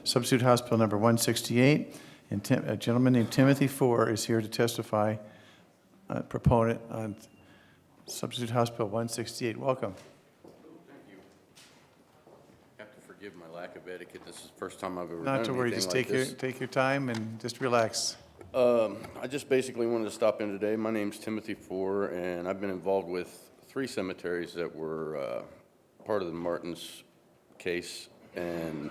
Substitute House Bill number 168. And a gentleman named Timothy Four is here to testify, proponent on Substitute House Bill 168. Welcome. Thank you. Have to forgive my lack of etiquette. This is the first time I've ever done Not to worry, anything just like take your time and just relax. I just basically wanted to stop in today. My name's Timothy Four, and I've been involved with 3 cemeteries that were part of the Martins case, and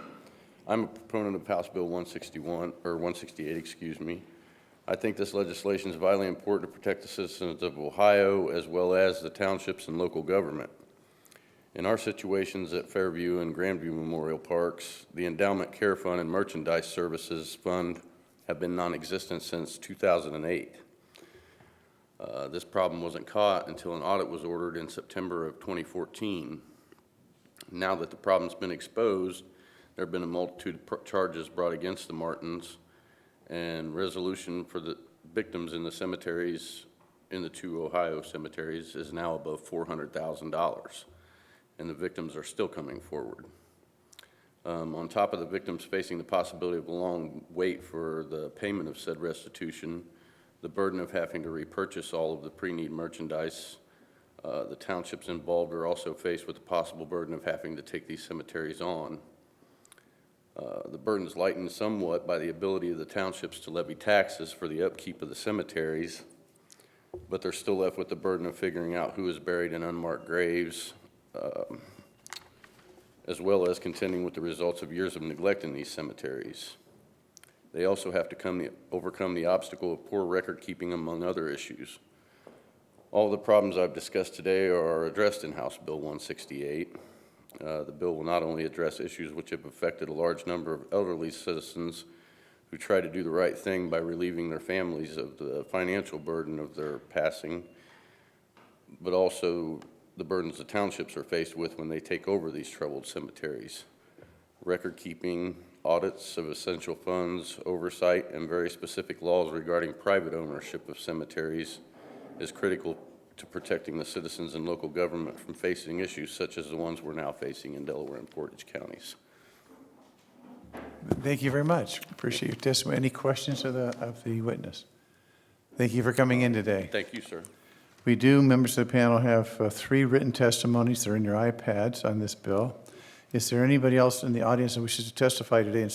I'm a proponent of House Bill 161, or 168, excuse me. I think this legislation is vitally important to protect the citizens of Ohio as well as the townships and local government. In our situations at Fairview and Grandview Memorial Parks, the Endowment Care Fund and Merchandise Services Fund have been non-existent since 2008. This problem wasn't caught until an audit was ordered in September of 2014. Now that the problem's been exposed, there have been a multitude of charges brought against the Martins, and resolution for the victims in the cemeteries, in the 2 Ohio cemeteries, is now above $400,000, and the victims are still coming forward. On top of the victims facing the possibility of a long wait for the payment of said restitution, the burden of having to repurchase all of the pre-need merchandise, the townships involved are also faced with the possible burden of having to take these cemeteries on. The burden is lightened somewhat by the ability of the townships to levy taxes for the upkeep of the cemeteries, but they're still left with the burden of figuring out who is buried in unmarked graves, as well as contending with the results of years of neglect in these cemeteries. They also have to overcome the obstacle of poor record keeping, among other issues. All the problems I've discussed today are addressed in House Bill 168. The bill will not only address issues which have affected a large number of elderly citizens who try to do the right thing by relieving their families of the financial burden of their passing, but also the burdens the townships are faced with when they take over these troubled cemeteries. Record keeping, audits of essential funds, oversight, and very specific laws regarding private ownership of cemeteries is critical to protecting the citizens and local government from facing issues such as the ones we're now facing in Delaware and Portage counties. Thank you very much. Appreciate your testimony. Any questions of the witness? Thank you for coming in today. Thank you, sir. We do, members of the panel, have 3 written testimonies. They're in your iPads on this bill. Is there anybody else in the audience that wishes to testify today in